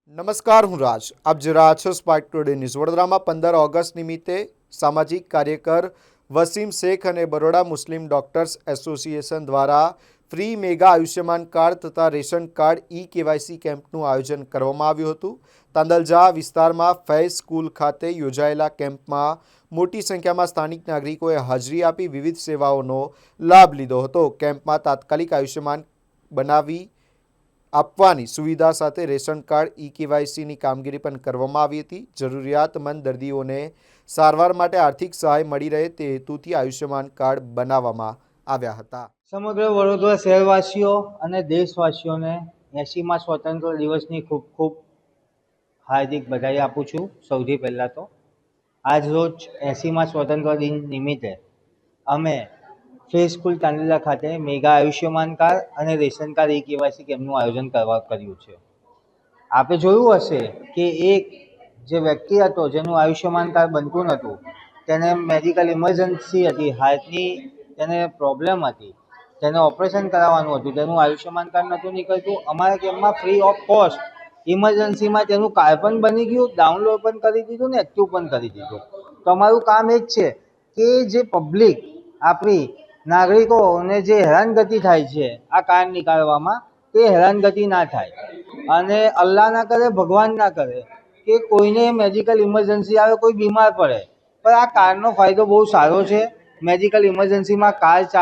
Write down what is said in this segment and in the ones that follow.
નમસ્કાર, હું રાજ. આપ જોઈ રહ્યા છો સ્પાર્ક ટુડે ન્યૂઝ. વડોદરામાં 15 ઓગસ્ટ નિમિત્તે સામાજિક કાર્યકર વસીમ શેખ અને બરોડા મુસ્લિમ ડોક્ટર્સ એસોસિએશન દ્વારા ફ્રી મેગા આયુષ્યમાન કાર્ડ તથા રેશન કાર્ડ કેવાયસી કેમ્પનું આયોજન કરવામાં આવ્યું હતું. તાંદલજા વિસ્તારમાં ફૈઝ સ્કૂલ ખાતે યોજાયેલા કેમ્પમાં મોટી સંખ્યામાં સ્થાનિક નાગરિકોએ હાજરી આપી વિવિધ સેવાઓનો લાભ લીધો હતો. કેમ્પમાં તાત્કાલિક આયુષ્યમાન બનાવી આપવાની સુવિધા સાથે રેશન કાર્ડ કેવાયસીની કામગીરી પણ કરવામાં આવી હતી. જરૂરિયાતમંદ દર્દીઓને સારવાર માટે આર્થિક સહાય મળી રહે તે હેતુથી આયુષ્યમાન કાર્ડ બનાવવામાં આવ્યા હતા. સમગ્ર વડોદરા શહેરવાસીઓ અને દેશવાસીઓને 80મા સ્વતંત્ર દિવસની ખૂબ ખૂબ હાર્દિક બધાઈ આપું છું. સૌથી પહેલાં તો આજ રોજ 80મા સ્વતંત્ર દિન નિમિત્તે અમે ફેઝ સ્કૂલ તાંદલા ખાતે મેગા આયુષ્યમાન કાર્ડ અને રેશન કાર્ડ કેવાયસી કેમ્પનું આયોજન કર્યું છે. આપે જોયું હશે કે એક જે વ્યક્તિ હતો જેનું આયુષ્યમાન કાર્ડ બનતું નહોતું, તેને મેડિકલ ઇમરજન્સી હતી, હાર્ટની તેને પ્રોબ્લેમ હતી, તેને ઓપરેશન કરાવવાનું હતું, તેનું આયુષ્યમાન કાર્ડ નહોતું નીકળતું. અમારા કેમ્પમાં ફ્રી ઓફ કોસ્ટ ઇમરજન્સીમાં તેનું કાર્ડ પણ બની ગયું, ડાઉનલોડ પણ કરી દીધું ને એક્ટિવ પણ કરી દીધું. તો અમારું કામ એ જ છે કે જે પબ્લિક આપણી નાગરિકોને જે હેરાનગતિ થાય છે આ કાર્ડ નીકાળવામાં, તે હેરાનગતિ ના થાય. અને અલ્લાહ ના કરે, ભગવાન ના કરે કે કોઈને મેડિકલ ઇમરજન્સી આવે, કોઈ બીમાર પડે, પણ આ કાર્ડનો ફાયદો બહુ સારો છે. મેડિકલ ઇમરજન્સીમાં કાર્ડ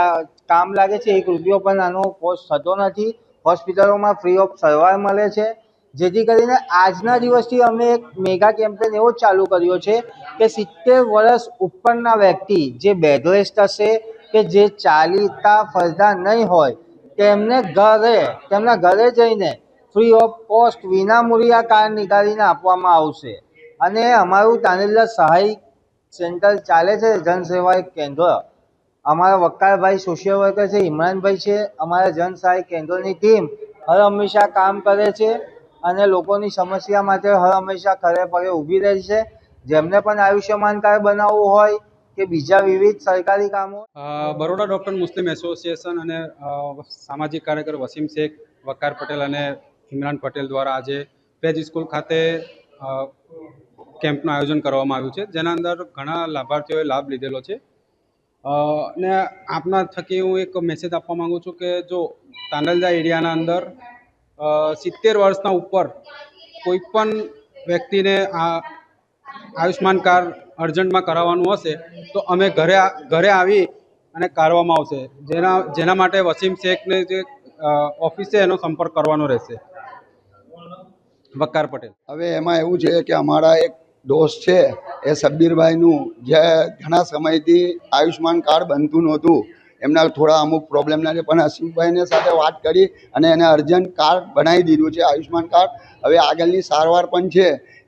કામ લાગે છે. 1 રૂપિયો પણ આનો કોસ્ટ થતો નથી. હોસ્પિટલોમાં ફ્રી ઓફ સારવાર મળે છે. જેથી કરીને આજના દિવસથી અમે એક મેગા કેમ્પેન એવો જ ચાલુ કર્યો છે કે 70 વર્ષ ઉપરના વ્યક્તિ જે બેડરેસ્ટ હશે કે જે ચાલતા ફરતા નહીં હોય, તેમને તેમના ઘરે જઈને ફ્રી ઓફ કોસ્ટ વિનામૂલ્યે કાર્ડ નીકાળીને આપવામાં આવશે. અને અમારું તાંદલા સહાય સેન્ટર ચાલે છે, જનસેવા કેન્દ્ર. અમારા વક્કારભાઈ સોશિયલ વર્કર છે, ઇમરાનભાઈ છે. અમારા જન સહાય કેન્દ્રની ટીમ હર હંમેશા કામ કરે છે અને લોકોની સમસ્યા માટે હર હંમેશા ખરે પગે ઊભી રહી છે. જેમને પણ આયુષ્યમાન કાર્ડ બનાવવું હોય કે બીજા વિવિધ સરકારી કામો. બરોડા ડૉક્ટર મુસ્લિમ એસોસિએશન અને સામાજિક કાર્યકર વસીમ શેખ, વકાર પટેલ અને ઇમરાન પટેલ દ્વારા આજે ફેઝ સ્કૂલ ખાતે કેમ્પનું આયોજન કરવામાં આવ્યું છે, જેના અંદર ઘણા લાભાર્થીઓએ લાભ લીધેલો છે. અને આપના થકી હું એક મેસેજ આપવા માગું છું કે જો તાંદલજા એરિયાના અંદર 70 વર્ષના ઉપર કોઈ પણ વ્યક્તિને આ આયુષ્માન કાર્ડ અર્જન્ટમાં કરાવવાનું હશે તો અમે ઘરે આવી અને કાઢવામાં આવશે. જેના માટે વસીમ શેખને જે ઓફિસ છે એનો સંપર્ક કરવાનો રહેશે. વકાર પટેલ. હવે એમાં એવું છે કે અમારા એક દોસ્ત છે એ સબ્બીરભાઈનું જે ઘણા સમયથી આયુષ્માન કાર્ડ બનતું નહોતું, એમના થોડા અમુક પ્રોબ્લેમના છે, પણ હસીમભાઈને સાથે વાત કરી અને એને અર્જન્ટ કાર્ડ બનાવી દીધું છે આયુષ્માન કાર્ડ. હવે આગળની સારવાર પણ છે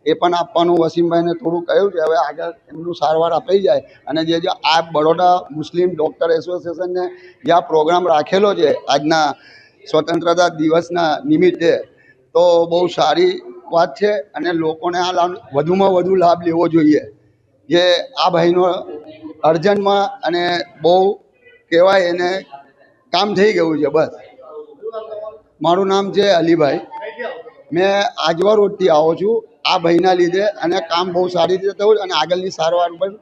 એ પણ આપવાનું વસીમભાઈને થોડું કહ્યું છે. હવે આગળ એમનું સારવાર અપાઈ જાય અને જે આ બરોડા મુસ્લિમ ડૉક્ટર એસોસિએશનને જે આ પ્રોગ્રામ રાખેલો છે આજના સ્વતંત્રતા દિવસના નિમિત્તે, તો બહુ સારી વાત છે અને લોકોને આ વધુમાં વધુ લાભ લેવો જોઈએ. જે આ ભાઈનો અર્જન્ટમાં અને બહુ કહેવાય એને કામ થઈ ગયું છે. બસ, મારું નામ છે અલીભાઈ. મેં આજવા રોડથી આવું છું આ ભાઈના લીધે, અને કામ બહુ સારી રીતે થયું અને આગળની સારવાર પણ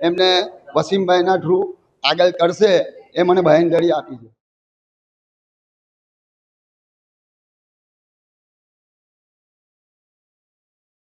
એમને વસીમભાઈના થ્રુ આગળ કરશે એ મને બાંહેધરી આપી છે.